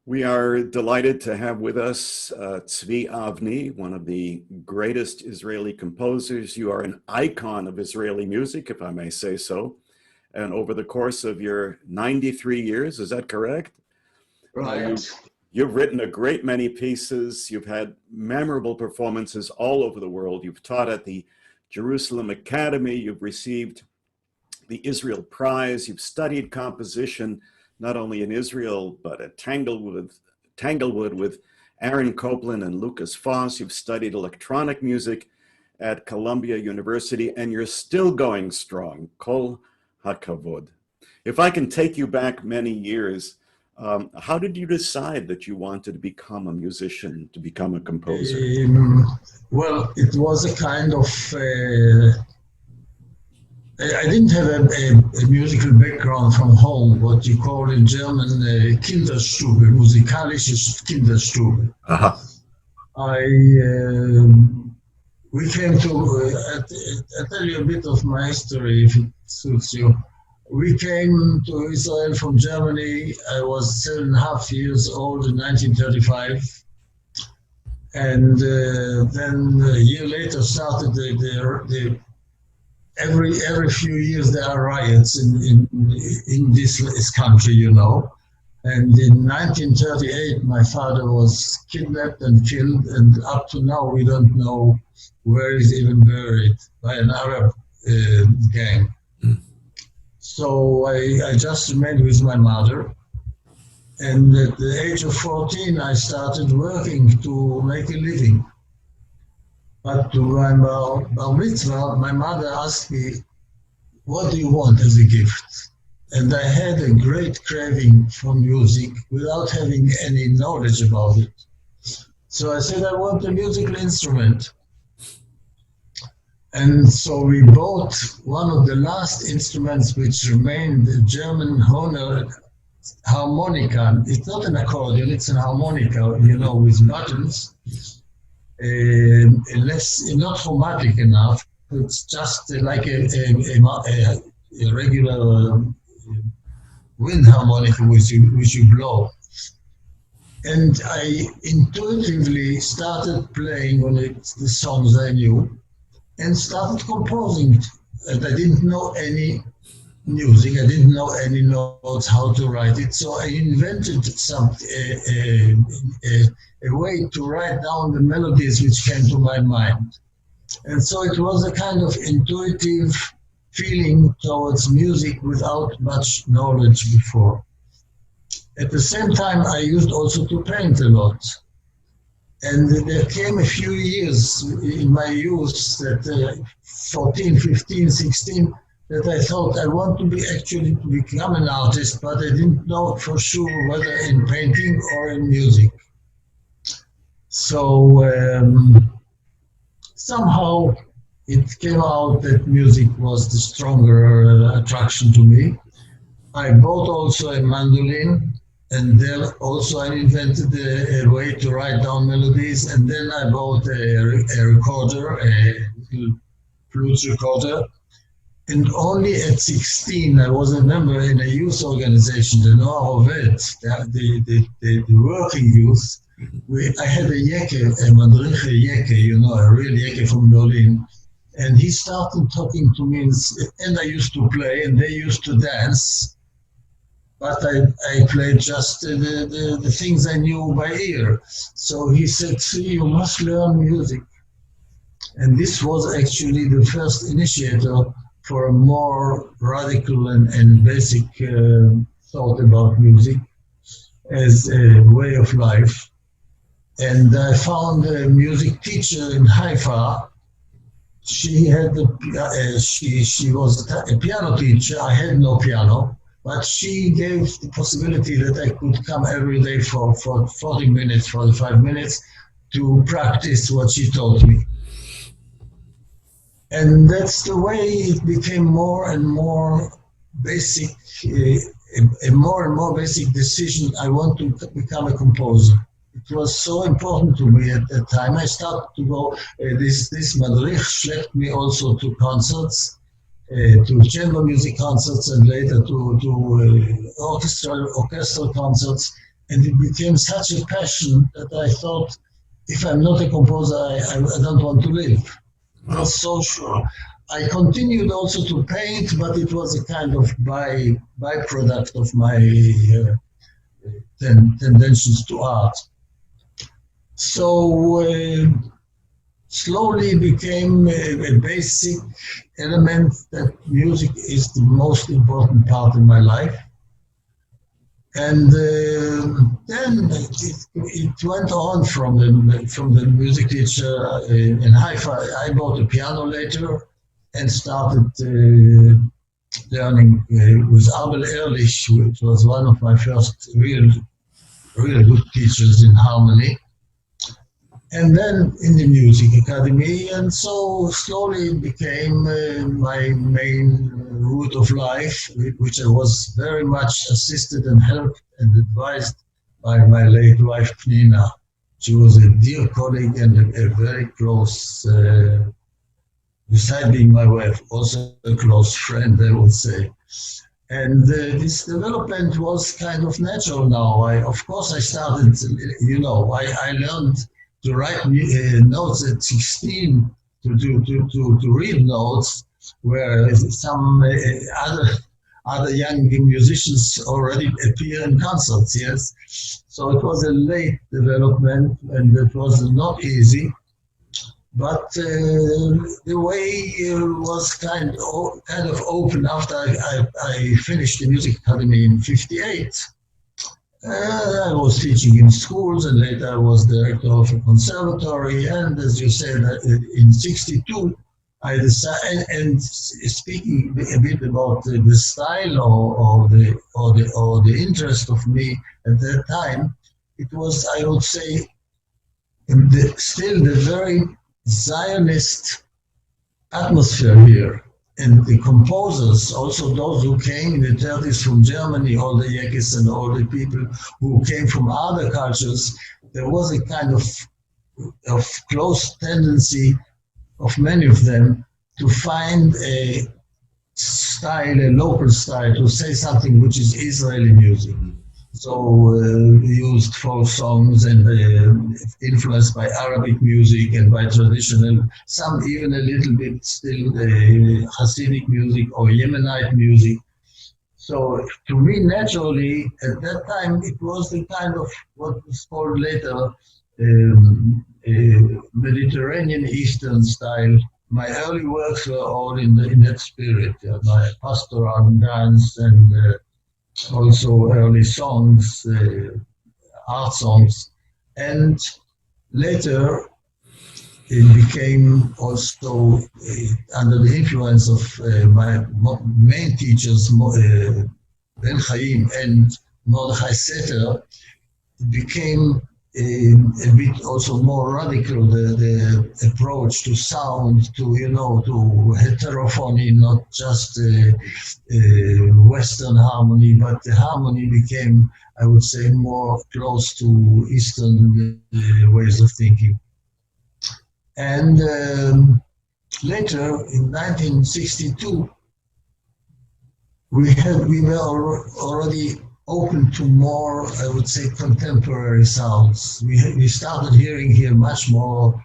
We are delighted to have with us Tzvi Avni, one of the greatest Israeli composers. You are an icon of Israeli music, if I may say so. And over the course of your 93 years, is that correct? Right. You've written a great many pieces. You've had memorable performances all over the world. You've taught at the Jerusalem Academy. You've received the Israel Prize. You've studied composition not only in Israel, but at Tanglewood with Aaron Copland and Lucas Foss. You've studied electronic music at Columbia University, and you're still going strong. Kol hakavod. If I can take you back many years, how did you decide that you wanted to become a musician, to become a composer? Well, it was a kind of I didn't have a musical background from home, what you call in German Kinderstube, musikalisches Kinderstube. Uh-huh. We came to, I'll tell you a bit of my history if it suits you. We came to Israel from Germany. I was 7.5 years old in 1935. And then a year later started every few years there are riots in this country, you know. And in 1938, my father was kidnapped and killed, and up to now we don't know where he's even buried by an Arab gang. So I just remained with my mother. And at the age of 14, I started working to make a living. But to my bar mitzvah, my mother asked me, what do you want as a gift? And I had a great craving for music without having any knowledge about it. So I said, I want a musical instrument. And so we bought one of the last instruments which remained, the German Honor harmonica. It's not an accordion, it's an harmonica, you know, with buttons. Not chromatic enough. It's just like a regular wind harmonica which you blow. And I intuitively started playing on it the songs I knew and started composing it. And I didn't know any music, I didn't know any notes, how to write it, so I invented a way to write down the melodies which came to my mind. And so it was a kind of intuitive feeling towards music without much knowledge before. At the same time, I used also to paint a lot. And there came a few years in my youth, that 14, 15, 16, that I thought I want to become an artist, but I didn't know for sure whether in painting or in music. So somehow it came out that music was the stronger attraction to me. I bought also a mandolin, and there also I invented a way to write down melodies, and then I bought a recorder, a flute recorder. And only at 16, I was a member in a youth organization, the Noar Oved, the working youth. I had a yeke, a madrich yeke, you know, a real yeke from Berlin. And he started talking to me, and I used to play, and they used to dance. But I played just the things I knew by ear. So he said, see, you must learn music. And this was actually the first initiator for a more radical and basic thought about music as a way of life. And I found a music teacher in Haifa. She had she was a piano teacher. I had no piano, but she gave the possibility that I could come every day for 40 minutes, 45 minutes to practice what she taught me. And that's the way it became more and more basic, a more and more basic decision. I want to become a composer. It was so important to me at that time. I started to go, this madrich schlepped me also to concerts, to chamber music concerts, and later to orchestral concerts. And it became such a passion that I thought, if I'm not a composer, I don't want to live. I was so sure. I continued also to paint, but it was a kind of byproduct of my tendencies to art. So slowly became a basic element that music is the most important part in my life. And then it went on from the music teacher in Haifa. I bought a piano later and started learning with Abel Ehrlich, which was one of my first real good teachers in harmony. And then in the music academy, and so slowly it became my main route of life, which I was very much assisted and helped and advised by my late wife Penina. She was a dear colleague and a very close, beside being my wife, also a close friend, I would say. And this development was kind of natural now. Of course I started, I learned to write notes at 16, to read notes, where some other young musicians already appear in concerts, yes. So it was a late development, and it was not easy. But the way was kind of open after I finished the music academy in '58. I was teaching in schools, and later I was director of a conservatory. And as you said, in '62, I decided. And speaking a bit about the style or the interest of me at that time, it was, I would say, still the very Zionist atmosphere here. And the composers, also those who came in the 30s from Germany, all the Yekis and all the people who came from other cultures, there was a kind of close tendency of many of them to find a style, a local style, to say something which is Israeli music. So used folk songs and influenced by Arabic music and by traditional, some even a little bit still Hasidic music or Yemenite music. So to me, naturally, at that time, it was the kind of what was called later Mediterranean Eastern style. My early works were all in that spirit. My pastoral dance and also early songs, art songs, and later it became also under the influence of my main teachers, Ben Chaim and Mordecai Seter. It became a bit also more radical, the approach to sound, to heterophony, not just Western harmony, but the harmony became, I would say, more close to Eastern ways of thinking. And later, in 1962, we were already open to more, I would say, contemporary sounds. We started hearing here much more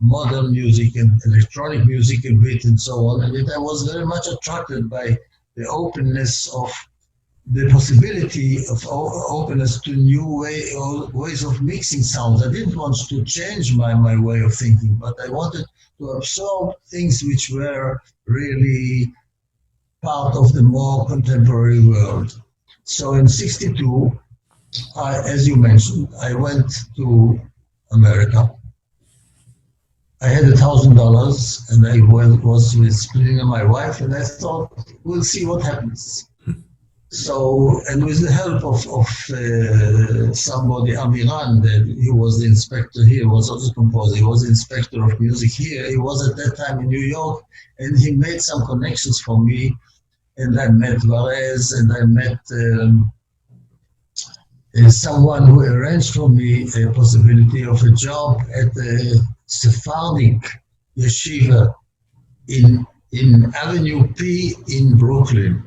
modern music and electronic music a bit and so on. And I was very much attracted by the openness of the possibility of openness to new ways of mixing sounds. I didn't want to change my way of thinking, but I wanted to absorb things which were really part of the more contemporary world. So in '62, as you mentioned, I went to America. I had $1,000 and I was with Penina, my wife, and I thought, we'll see what happens. So, and with the help of somebody, Amiran, he was the inspector here, he was also a composer, he was the inspector of music here. He was at that time in New York, and he made some connections for me. And I met Varese, and I met someone who arranged for me a possibility of a job at the Sephardic yeshiva in Avenue P in Brooklyn.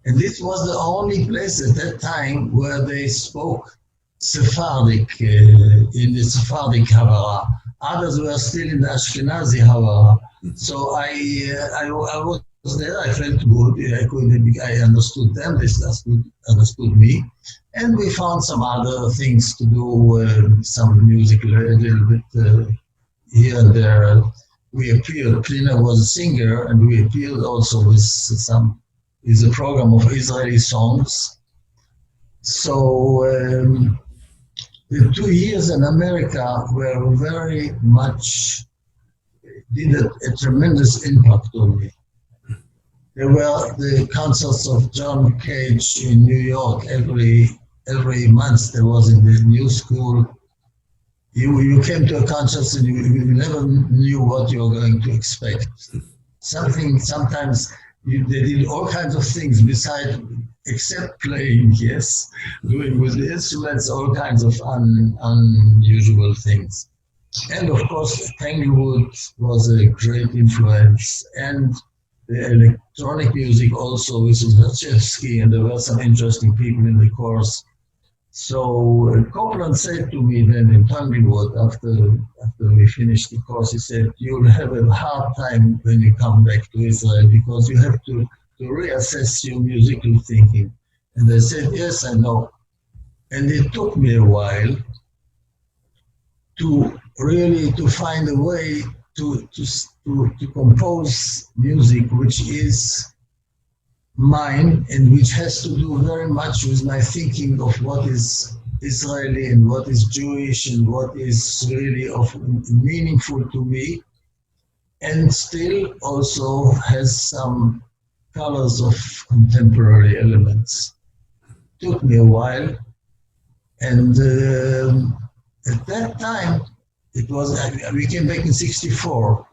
And this was the only place at that time where they spoke Sephardic, in the Sephardic Havara. Others were still in the Ashkenazi Havara. So I was there, I felt good, I understood them, they understood me. And we found some other things to do, some music a little bit here and there. We appeared, Penina was a singer, and we appeared also with a program of Israeli songs. So the 2 years in America were very much, did a tremendous impact on me. There were the concerts of John Cage in New York every month. There was in the new school. You came to a concert and you never knew what you were going to expect. Sometimes they did all kinds of things except playing, yes, doing with the instruments all kinds of unusual things. And of course, Tanglewood was a great influence, and the electronic music also with Zachevsky, and there were some interesting people in the course. So Copland said to me then in Tanglewood, after we finished the course, he said, "You'll have a hard time when you come back to Israel because you have to reassess your musical thinking." And I said, "Yes, I know." And it took me a while to find a way to compose music which is mine and which has to do very much with my thinking of what is Israeli and what is Jewish and what is really meaningful to me, and still also has some colors of contemporary elements. It took me a while, and at that time we came back in '64.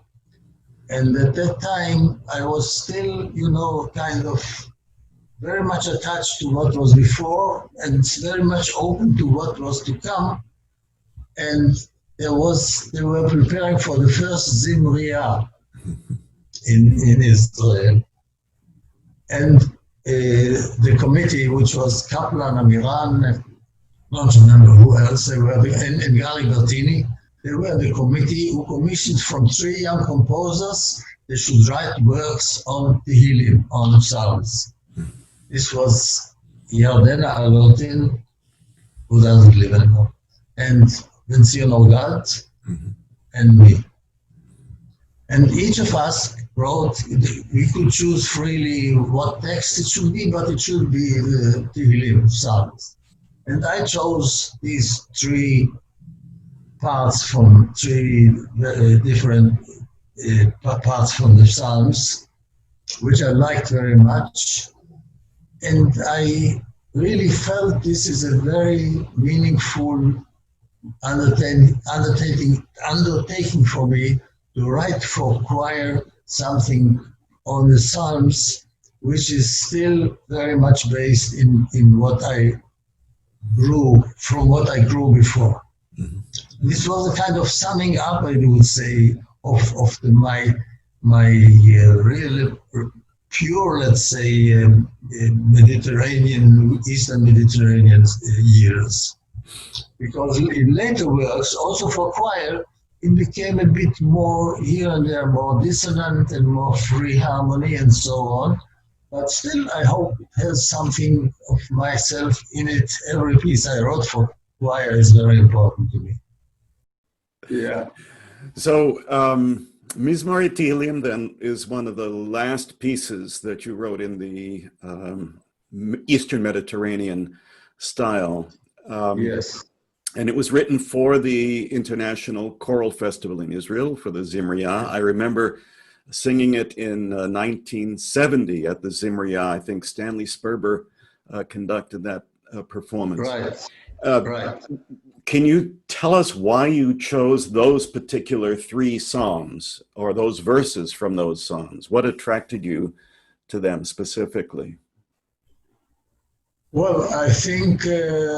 And at that time, I was still, kind of very much attached to what was before and very much open to what was to come. And they were preparing for the first Zimriya in Israel. And the committee, which was Copland, Amiran, I don't remember who else they were, and Gary Bertini, they were the committee who commissioned from 3 young composers. They should write works on Tehillim, on Psalms. This was Yardena Albertin, who doesn't live anymore, and Ben-Zion Orgat, and me. And each of us wrote, we could choose freely what text it should be, but it should be the Tehillim, Psalms. And I chose these 3 parts from 3 different parts from the Psalms, which I liked very much. And I really felt this is a very meaningful undertaking for me to write for choir something on the Psalms, which is still very much based in what I grew before. This was a kind of summing up, I would say, of my real pure, let's say, Eastern Mediterranean years. Because in later works, also for choir, it became a bit more here and there, more dissonant and more free harmony and so on. But still, I hope it has something of myself in it. Every piece I wrote for choir is very important to me. Yeah. So Mizmor Tehillim then is one of the last pieces that you wrote in the Eastern Mediterranean style. Yes. And it was written for the International Choral Festival in Israel, for the Zimriya. I remember singing it in 1970 at the Zimriya. I think Stanley Sperber conducted that performance. Right. Right. Can you tell us why you chose those particular 3 psalms or those verses from those psalms? What attracted you to them specifically? Well, I think there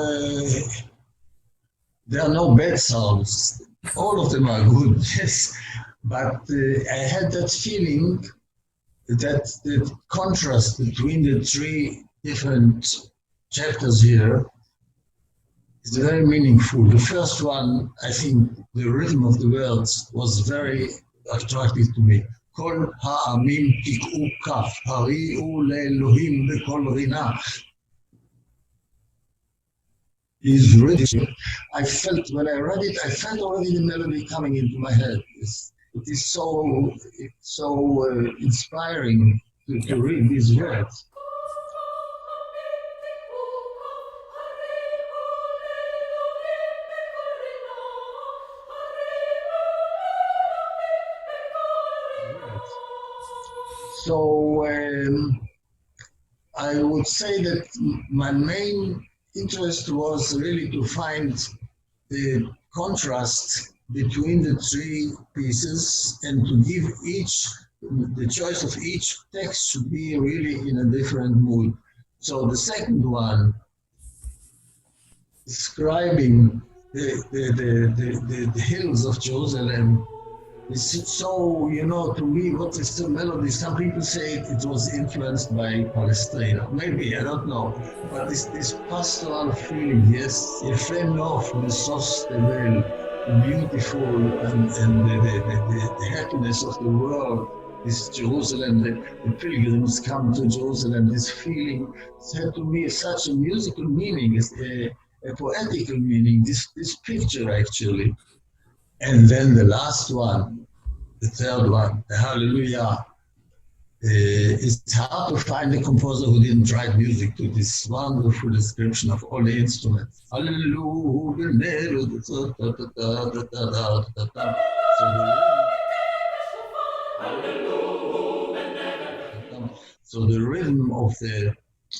are no bad psalms. All of them are good, yes. But I had that feeling that the contrast between the three different chapters here is very meaningful. The first one, I think the rhythm of the words was very attractive to me. Kol ha'amim tik'u kaf, hari'u le'elohim b'kol rina. Is really, I felt when I read it, I felt already the melody coming into my head. It is so inspiring to read these words. So I would say that my main interest was really to find the contrast between the three pieces and to give each, the choice of each text should be really in a different mood. So the second one, describing the hills of Jerusalem, is so, to me, what is the melody? Some people say it was influenced by Palestine. Maybe, I don't know. But this pastoral feeling, yes, Yefe Nof, Mesos Tevel, beautiful and the happiness of the world, this Jerusalem, the pilgrims come to Jerusalem, this feeling said to me such a musical meaning, a poetical meaning, this picture actually. And then the last one, the third one, the Hallelujah. It's hard to find a composer who didn't write music to this wonderful description of all the instruments. Hallelujah. So the rhythm of the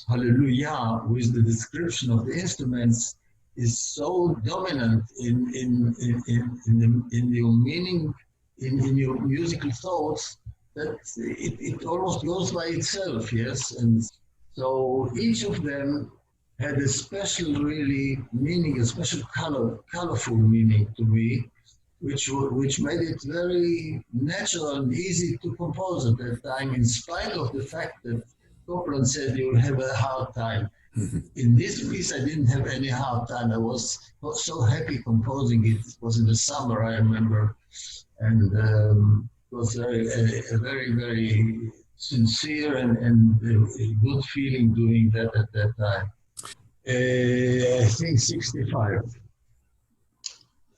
Hallelujah with the description of the instruments is so dominant in your meaning, in your musical thoughts, that it almost goes by itself, yes. And so each of them had a special really meaning, a special colorful meaning to me, which made it very natural and easy to compose at that time, in spite of the fact that Copland said you'll have a hard time. In this piece, I didn't have any hard time. I was so happy composing it. It was in the summer, I remember, and it was a very, very sincere and a good feeling doing that at that time. I think 65.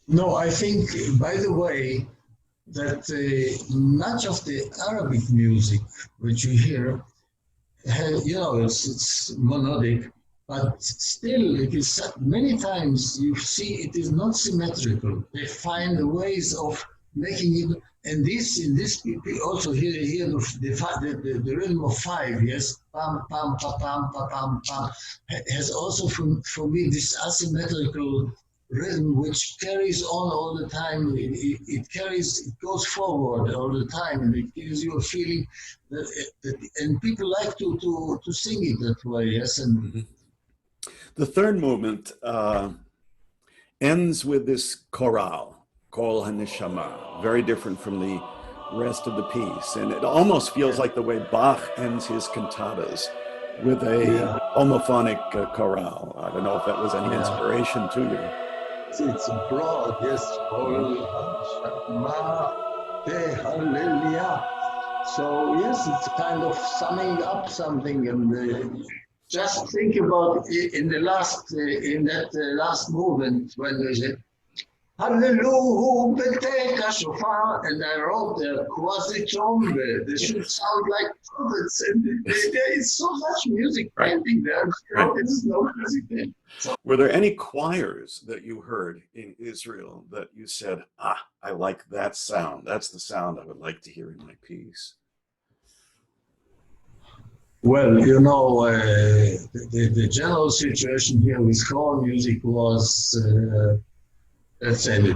No, I think, by the way, that much of the Arabic music which you hear, it's monodic, but still it is many times you see it is not symmetrical. They find ways of making it, and in this also here the rhythm of five, yes, pam pam pa pam pa pam pam, has also for me this asymmetrical rhythm which carries on all the time. It goes forward all the time, and it gives you a feeling that and people like to sing it that way, yes. And the third movement ends with this chorale, Kol HaNeshama, very different from the rest of the piece, and it almost feels like the way Bach ends his cantatas, with a homophonic chorale. I don't know if that was any inspiration to you. It's broad, yes. So yes, it's kind of summing up something, and just think about in that last movement when they said Hallelujah, beteka shofar, and I wrote there quasi-trombe. They should sound like trumpets, and there is so much music painting there. It's no music there. So, were there any choirs that you heard in Israel that you said, I like that sound. That's the sound I would like to hear in my piece? Well, the general situation here with choral music was, let's say, in the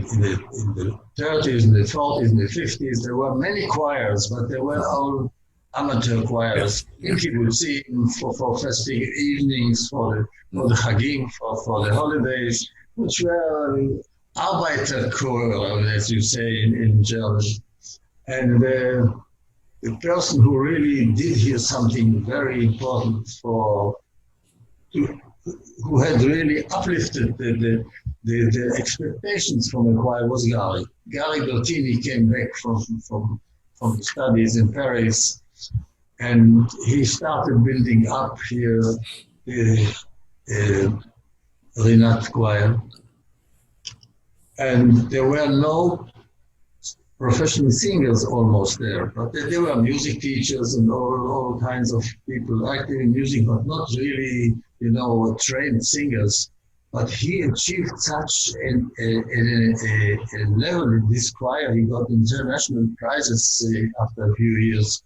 30s, in the 40s, in the 50s, there were many choirs, but they were all amateur choirs. People would sing for festive evenings, for the Chagim, for the holidays, which were Arbeiterchor, as you say in German. And the person who really did here something very important who had really uplifted the expectations from a choir was Gary. Gary Bertini came back from studies in Paris, and he started building up here the Rinat choir. And there were no professional singers almost there, but there were music teachers and all kinds of people active in music, but not really, trained singers. But he achieved such a level in this choir. He got international prizes after a few years.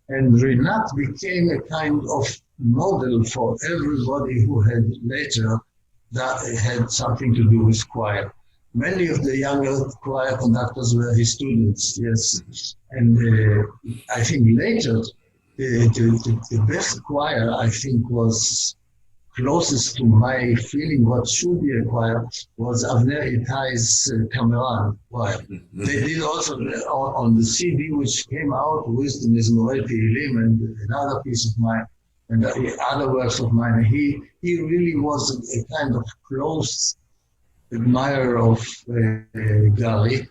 And Rinat became a kind of model for everybody who had later that had something to do with choir. Many of the younger choir conductors were his students, yes. And I think later, the best choir, I think, was closest to my feeling what should be a choir was Avner Itai's Cameron choir. Mm-hmm. They did also on the CD which came out with the Mizmorei Tehillim and another piece of mine and the other works of mine. He really was a kind of close admirer of Gary,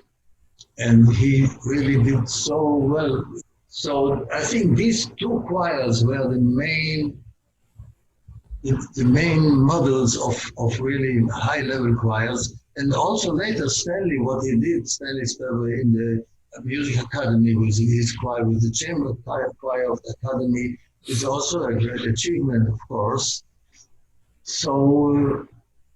and he really did so well. So I think these two choirs were the main models of really high-level choirs. And also later, Stanley Sperber in the Music Academy with his choir, with the Chamber Choir of the Academy, is also a great achievement, of course. So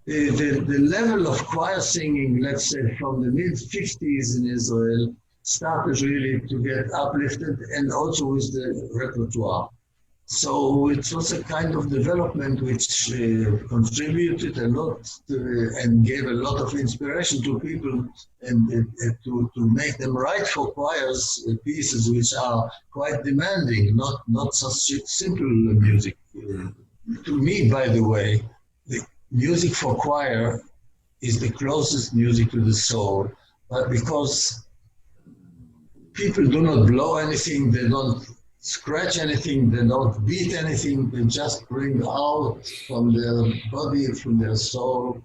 the level of choir singing, let's say from the mid-50s in Israel, started really to get uplifted, and also with the repertoire. So it was a kind of development which contributed a lot and gave a lot of inspiration to people and to make them write for choirs pieces which are quite demanding, not such simple music. To me, by the way, the music for choir is the closest music to the soul, but because people do not blow anything, they don't scratch anything, they don't beat anything, they just bring out from their body, from their soul,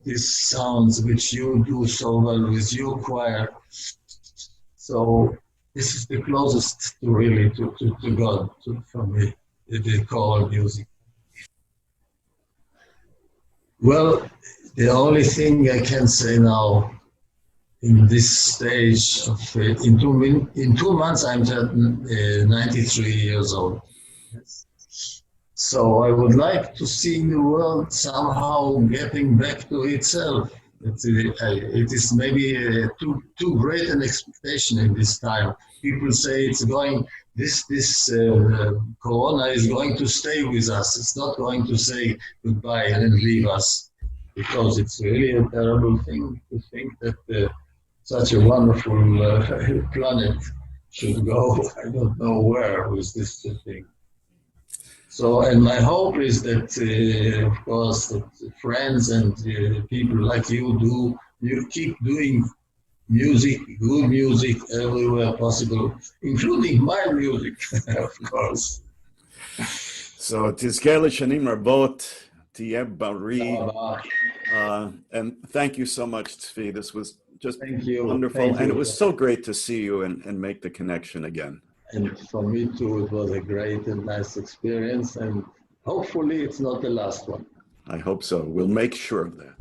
these sounds which you do so well with your choir. So this is the closest to really to God for me, the choral music. Well, the only thing I can say now in this stage of in 2 months I'm 93 years old. So I would like to see the world somehow getting back to itself. It is maybe too great an expectation in this time. People say it's going. This corona is going to stay with us. It's not going to say goodbye and leave us, because it's really a terrible thing to think that such a wonderful planet should go. I don't know where with this thing. So, and my hope is that, of course, that friends and people like you keep doing music, good music everywhere possible, including my music, of course. So, Tizkei Shanim Rabot, Tiyeh Bari, and thank you so much, Tzvi. This was just wonderful, and it was so great to see you and make the connection again. And for me too, it was a great and nice experience, and hopefully it's not the last one. I hope so. We'll make sure of that.